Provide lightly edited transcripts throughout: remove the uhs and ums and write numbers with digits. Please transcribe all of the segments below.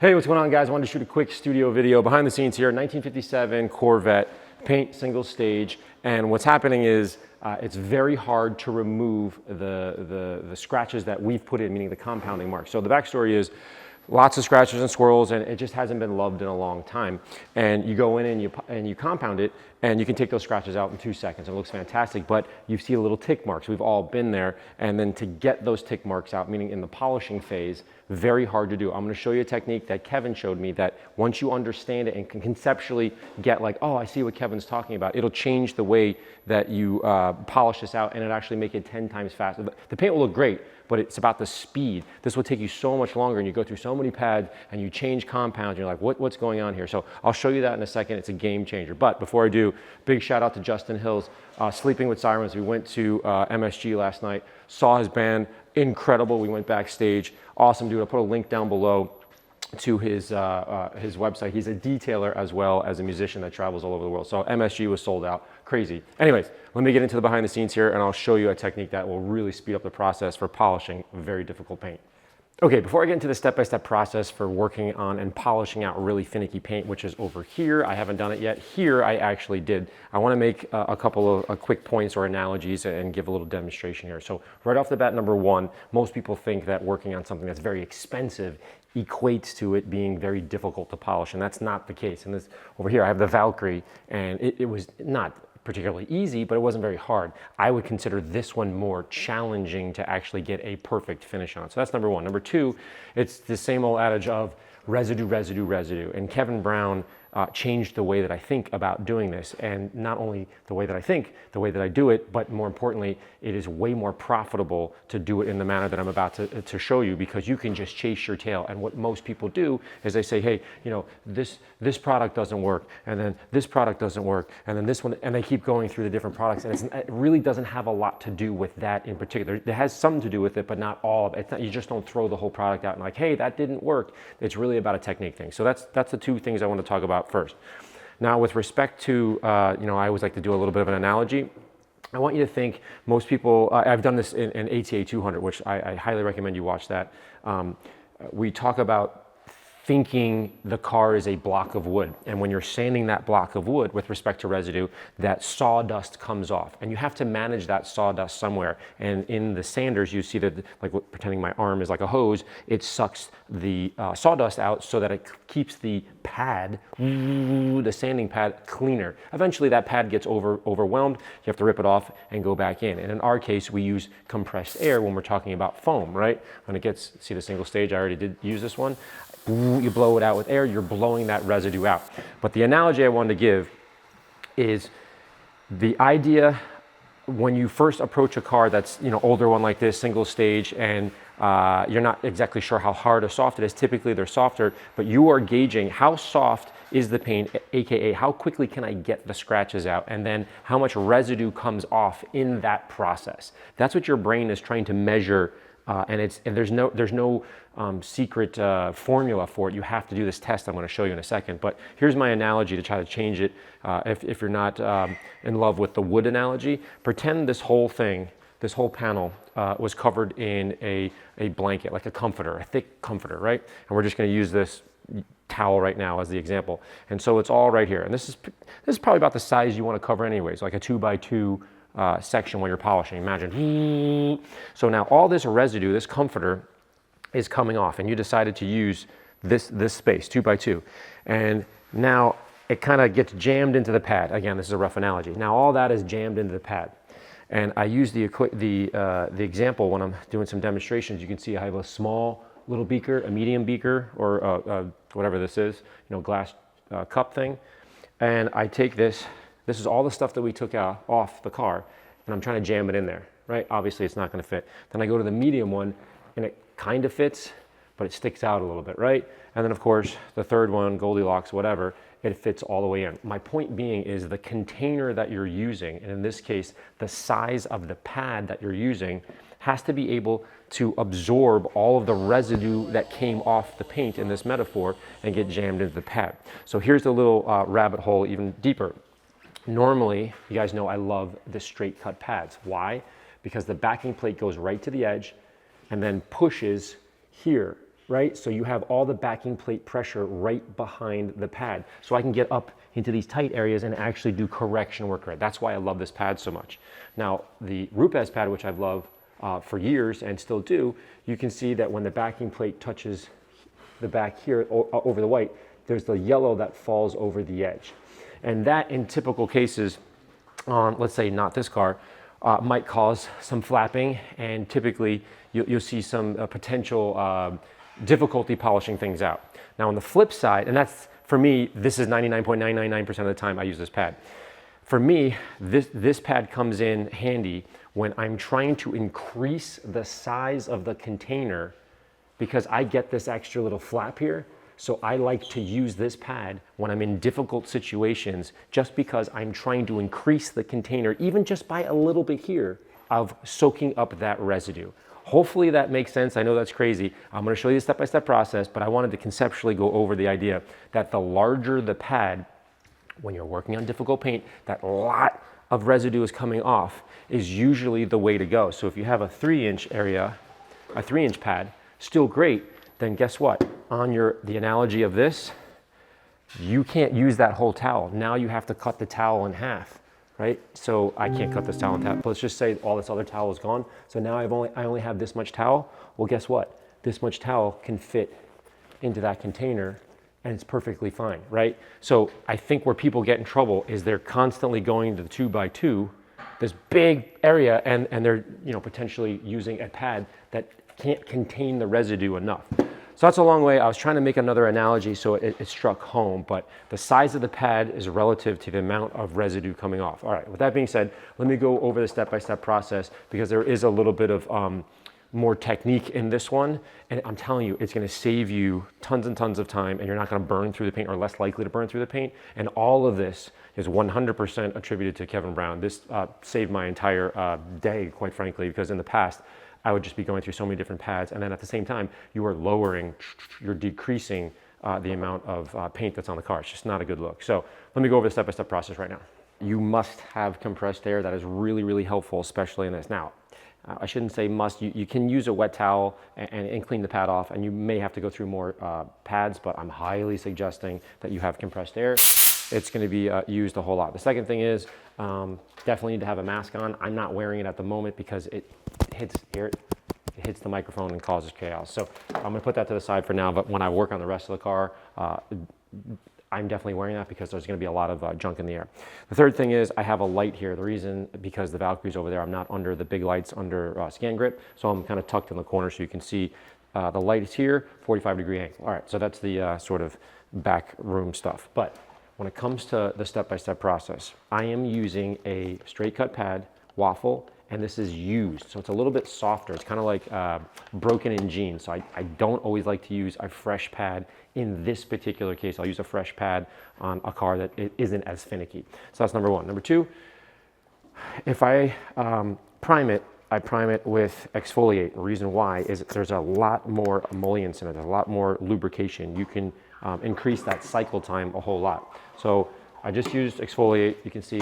Hey, what's going on, guys? I wanted to shoot a quick studio video behind the scenes here. 1957 Corvette, paint single stage. And what's happening is it's very hard to remove the scratches that we've put in, meaning the compounding marks. So the backstory is lots of scratches and swirls, and it just hasn't been loved in a long time. And you go in and you compound it, and you can take those scratches out in 2 seconds. It looks fantastic, but you see the little tick marks. We've all been there. And then to get those tick marks out, meaning in the polishing phase, very hard to do. I'm gonna show you a technique that Kevin showed me that once you understand it and can conceptually get like, oh, I see what Kevin's talking about, it'll change the way that you polish this out, and it'll actually make it 10 times faster. The paint will look great, but it's about the speed. This will take you so much longer, and you go through so many pads and you change compounds. You're like, what's going on here? So I'll show you that in a second. It's a game changer. But before I do, big shout out to Justin Hills, Sleeping with Sirens. We went to MSG last night, saw his band, incredible. We went backstage, awesome dude. I'll put a link down below to his website. He's a detailer as well as a musician that travels all over the world. So MSG was sold out, crazy. Anyways, let me get into the behind the scenes here, and I'll show you a technique that will really speed up the process for polishing very difficult paint. Okay, before I get into the step-by-step process for working on and polishing out really finicky paint, which is over here, I haven't done it yet. Here, I actually did. I wanna make a couple of quick points or analogies and give a little demonstration here. So right off the bat, number one, most people think that working on something that's very expensive equates to it being very difficult to polish, and that's not the case. And this over here, I have the Valkyrie, and it was not particularly easy, but it wasn't very hard. I would consider this one more challenging to actually get a perfect finish on. So that's number one. Number two, it's the same old adage of residue, residue, residue. And Kevin Brown changed the way that I think about doing this. And not only the way that I think, the way that I do it, but more importantly, it is way more profitable to do it in the manner that I'm about to show you, because you can just chase your tail. And what most people do is they say, hey, you know, this product doesn't work, and then this product doesn't work, and then this one, and they keep going through the different products. And it really doesn't have a lot to do with that in particular. It has some to do with it, but not all of it. It's not, you just don't throw the whole product out and like, hey, that didn't work. It's really about a technique thing. So that's the two things I want to talk about first. Now, with respect to, you know, I always like to do a little bit of an analogy. I want you to think, most people, I've done this in ATA 200, which I highly recommend you watch that. We talk about thinking the car is a block of wood. And when you're sanding that block of wood with respect to residue, that sawdust comes off. And you have to manage that sawdust somewhere. And in the sanders, you see that, like pretending my arm is like a hose, it sucks the sawdust out so that it keeps the pad, the sanding pad, cleaner. Eventually that pad gets overwhelmed. You have to rip it off and go back in. And in our case, we use compressed air when we're talking about foam, right? When it gets, see the single stage, I already did use this one. You blow it out with air, you're blowing that residue out. But the analogy I wanted to give is the idea when you first approach a car that's, you know, older one like this, single stage, and you're not exactly sure how hard or soft it is. Typically they're softer, but you are gauging how soft is the paint, AKA how quickly can I get the scratches out, and then how much residue comes off in that process. That's what your brain is trying to measure. And there's no secret formula for it. You have to do this test I'm going to show you in a second. But here's my analogy to try to change it. If you're not in love with the wood analogy, pretend this whole thing, this whole panel was covered in a blanket, like a comforter, a thick comforter, right? And we're just going to use this towel right now as the example. And so it's all right here. And this is probably about the size you want to cover anyways, like a 2x2 section when you're polishing. Imagine. So now all this residue, this comforter, is coming off, and you decided to use this space, 2x2, and now it kind of gets jammed into the pad. Again, this is a rough analogy. Now all that is jammed into the pad, and I use the example when I'm doing some demonstrations. You can see I have a small little beaker, a medium beaker, or whatever this is, you know, glass cup thing, and I take this. This is all the stuff that we took out off the car, and I'm trying to jam it in there, right? Obviously, it's not going to fit. Then I go to the medium one, and it kind of fits, but it sticks out a little bit, right? And then, of course, the third one, Goldilocks, whatever, it fits all the way in. My point being is the container that you're using, and in this case, the size of the pad that you're using, has to be able to absorb all of the residue that came off the paint in this metaphor and get jammed into the pad. So here's the little rabbit hole even deeper. Normally, you guys know I love the straight cut pads. Why? Because the backing plate goes right to the edge and then pushes here right? So you have all the backing plate pressure right behind the pad. So I can get up into these tight areas and actually do correction work right. That's why I love this pad so much. Now, the Rupes pad, which I've loved for years and still do, you can see that when the backing plate touches the back here over the white, there's the yellow that falls over the edge. And that, in typical cases, on, let's say not this car, might cause some flapping, and typically you'll see some potential difficulty polishing things out. Now on the flip side, and that's, for me, this is 99.999% of the time I use this pad. For me, this pad comes in handy when I'm trying to increase the size of the container, because I get this extra little flap here. So I like to use this pad when I'm in difficult situations, just because I'm trying to increase the container, even just by a little bit here, of soaking up that residue. Hopefully that makes sense. I know that's crazy. I'm going to show you the step-by-step process, but I wanted to conceptually go over the idea that the larger the pad, when you're working on difficult paint, that a lot of residue is coming off, is usually the way to go. So if you have a 3-inch area, a 3-inch pad, still great. Then guess what? On the analogy of this, you can't use that whole towel. Now you have to cut the towel in half, right? So I can't cut this towel in half. But let's just say all this other towel is gone. So now I only have this much towel. Well, guess what? This much towel can fit into that container, and it's perfectly fine, right? So I think where people get in trouble is they're constantly going to the 2x2, this big area, and they're potentially using a pad that can't contain the residue enough. So that's a long way. I was trying to make another analogy so it struck home, but the size of the pad is relative to the amount of residue coming off. All right, with that being said, let me go over the step-by-step process, because there is a little bit of more technique in this one, and I'm telling you, it's going to save you tons and tons of time, and you're not going to burn through the paint, or less likely to burn through the paint. And all of this is 100% attributed to Kevin Brown. This saved my entire day, quite frankly, because in the past, I would just be going through so many different pads, and then at the same time, you are you're decreasing the amount of paint that's on the car. It's just not a good look. So let me go over the step-by-step process right now. You must have compressed air. That is really, really helpful, especially in this. Now, I shouldn't say must. You can use a wet towel and clean the pad off, and you may have to go through more pads, but I'm highly suggesting that you have compressed air. It's going to be used a whole lot. The second thing is definitely need to have a mask on. I'm not wearing it at the moment because it hits the microphone and causes chaos. So I'm going to put that to the side for now, but when I work on the rest of the car, I'm definitely wearing that because there's going to be a lot of junk in the air. The third thing is I have a light here. The reason, because the Valkyrie's over there, I'm not under the big lights under Scan Grip, so I'm kind of tucked in the corner so you can see the light is here, 45-degree angle. All right, so that's the sort of back room stuff. But when it comes to the step-by-step process, I am using a straight cut pad, waffle, and this is used. So it's a little bit softer. It's kind of like broken in jeans. So I don't always like to use a fresh pad. In this particular case, I'll use a fresh pad on a car that isn't as finicky. So that's number one. Number two, if I prime it, I prime it with exfoliate. The reason why is there's a lot more emollients in it, there's a lot more lubrication. You can increase that cycle time a whole lot. So I just used exfoliate. You can see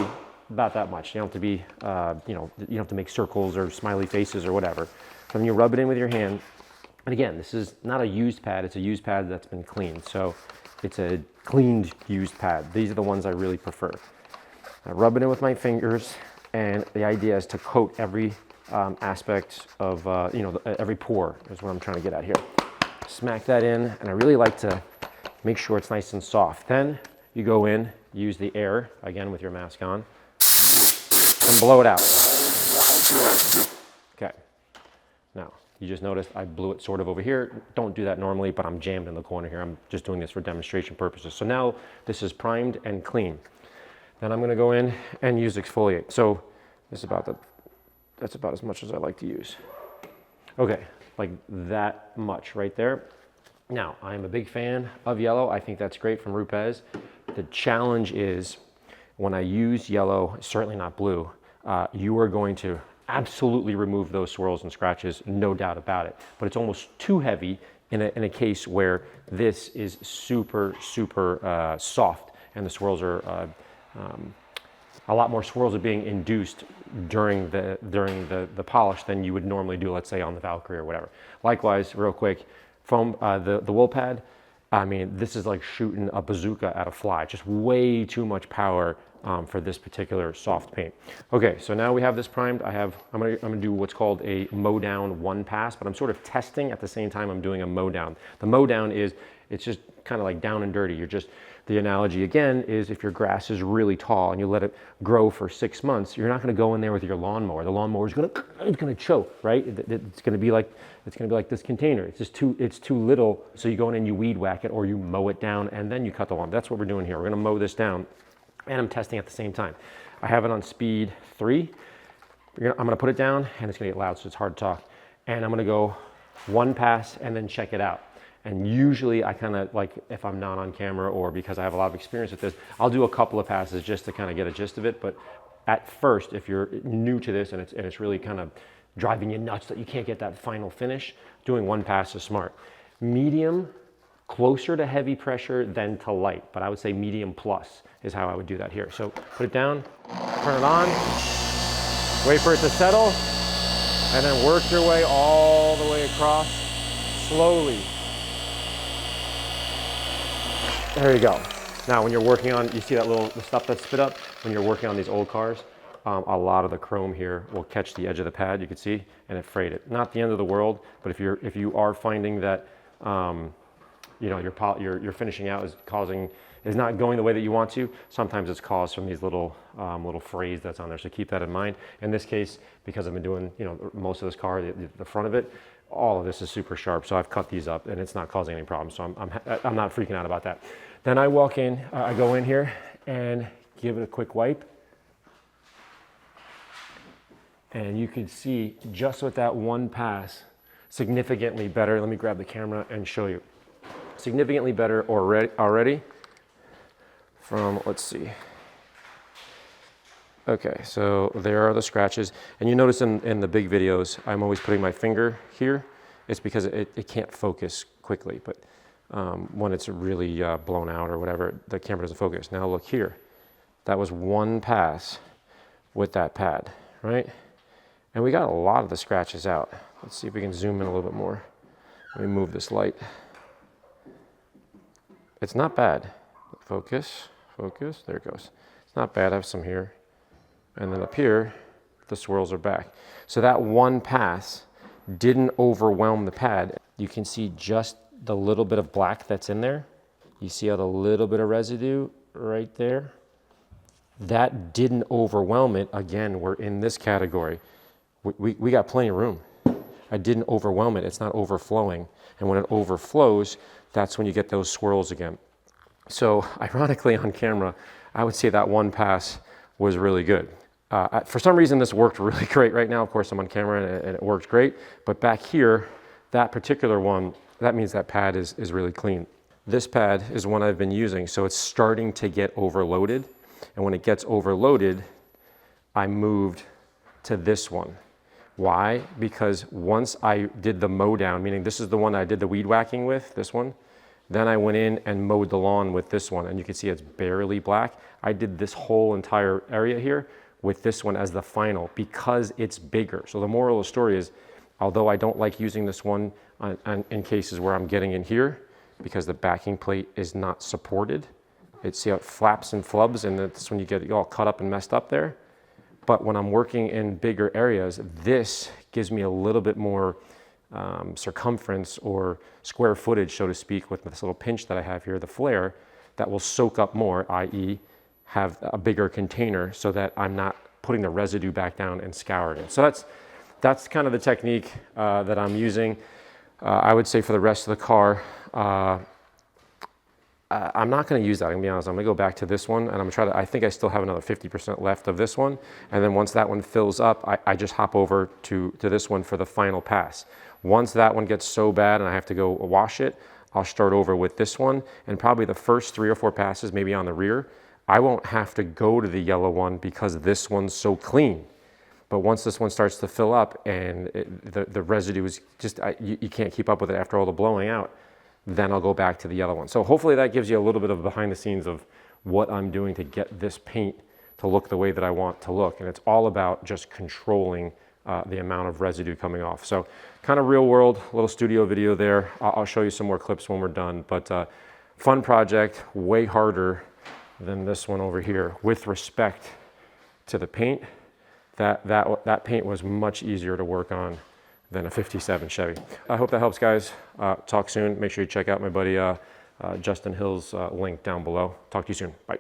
about that much. You don't have to be, you don't have to make circles or smiley faces or whatever. So then you rub it in with your hand. And again, this is not a used pad. It's a used pad that's been cleaned. So it's a cleaned used pad. These are the ones I really prefer. I rub it in with my fingers, and the idea is to coat every aspect of, every pore is what I'm trying to get at here. Smack that in, and I really like to make sure it's nice and soft. Then you go in, use the air, again with your mask on, and blow it out. Okay. Now, you just noticed I blew it sort of over here. Don't do that normally, but I'm jammed in the corner here. I'm just doing this for demonstration purposes. So now this is primed and clean. Then I'm gonna go in and use exfoliate. So that's about as much as I like to use. Okay, like that much right there. Now, I'm a big fan of yellow. I think that's great from Rupes. The challenge is when I use yellow, certainly not blue, you are going to absolutely remove those swirls and scratches, no doubt about it. But it's almost too heavy in a case where this is super, super soft, and the swirls are, a lot more swirls are being induced during the polish than you would normally do, let's say on the Valkyrie or whatever. Likewise, real quick, foam, the wool pad, I mean, this is like shooting a bazooka at a fly. Just way too much power for this particular soft paint. Okay, so now we have this primed. I'm gonna do what's called a mow down one pass, but I'm sort of testing at the same time I'm doing a mow down. The mow down is, it's just kind of like down and dirty. The analogy again is if your grass is really tall and you let it grow for 6 months, you're not gonna go in there with your lawnmower. The lawnmower is gonna choke, right? It's gonna be like this container. It's too little, so you go in and you weed whack it or you mow it down and then you cut the lawn. That's what we're doing here. We're gonna mow this down and I'm testing at the same time. I have it on speed 3. I'm gonna put it down and it's gonna get loud, so it's hard to talk. And I'm gonna go one pass and then check it out. And usually I kind of like, if I'm not on camera or because I have a lot of experience with this, I'll do a couple of passes just to kind of get a gist of it. But at first, if you're new to this and it's really kind of driving you nuts that you can't get that final finish, doing one pass is smart. Medium, closer to heavy pressure than to light, but I would say medium plus is how I would do that here. So put it down, turn it on, wait for it to settle, and then work your way all the way across slowly. There you go. Now when you're working on, you see that the stuff that's spit up? When you're working on these old cars, a lot of the chrome here will catch the edge of the pad, you can see, and it frayed it. Not the end of the world, but if you are finding that you know, your finishing out is not going the way that you want to, sometimes it's caused from these little frays that's on there, so keep that in mind. In this case, because I've been doing, you know, most of this car, the front of it, all of this is super sharp, so I've cut these up and it's not causing any problems, so I'm not freaking out about that. Then I walk in, I go in here and give it a quick wipe. And you can see just with that one pass, significantly better. Let me grab the camera and show you. Significantly better already from, let's see. Okay, so there are the scratches. And you notice in the big videos, I'm always putting my finger here. It's because it can't focus quickly, but when it's really blown out or whatever, the camera doesn't focus. Now look here. That was one pass with that pad, right? And we got a lot of the scratches out. Let's see if we can zoom in a little bit more. Let me move this light. It's not bad. Focus, focus, there it goes. It's not bad, I have some here. And then up here, the swirls are back. So that one pass didn't overwhelm the pad. You can see just the little bit of black that's in there. You see how the little bit of residue right there? That didn't overwhelm it. Again, we're in this category. We got plenty of room. I didn't overwhelm it, it's not overflowing. And when it overflows, that's when you get those swirls again. So ironically on camera, I would say that one pass was really good. For some reason this worked really great right now. Of course I'm on camera and it worked great, but back here, that particular one, that means that pad is really clean. This pad is one I've been using, so it's starting to get overloaded. And when it gets overloaded, I moved to this one. Why? Because once I did the mow down, meaning this is the one I did the weed whacking with, this one, then I went in and mowed the lawn with this one, and you can see it's barely black. I did this whole entire area here with this one as the final because it's bigger. So the moral of the story is, although I don't like using this one in cases where I'm getting in here because the backing plate is not supported. See how it flaps and flubs, and that's when you get all cut up and messed up there. But when I'm working in bigger areas, this gives me a little bit more circumference or square footage, so to speak, with this little pinch that I have here, the flare, that will soak up more, i.e. have a bigger container so that I'm not putting the residue back down and scouring it. So that's kind of the technique that I'm using. I would say for the rest of the car, I'm not going to use that, I'm going to be honest. I'm going to go back to this one and I'm going to try to, I think I still have another 50% left of this one. And then once that one fills up, I just hop over to this one for the final pass. Once that one gets so bad and I have to go wash it, I'll start over with this one. And probably the first 3 or 4 passes, maybe on the rear, I won't have to go to the yellow one because this one's so clean. But once this one starts to fill up and the residue is just, you can't keep up with it after all the blowing out, then I'll go back to the yellow one. So hopefully that gives you a little bit of behind the scenes of what I'm doing to get this paint to look the way that I want to look. And it's all about just controlling the amount of residue coming off. So kind of real world, little studio video there. I'll show you some more clips when we're done, but fun project, way harder than this one over here. With respect to the paint, that paint was much easier to work on than a 57 Chevy. I hope that helps, guys. Talk soon. Make sure you check out my buddy Justin Hill's link down below. Talk to you soon. Bye.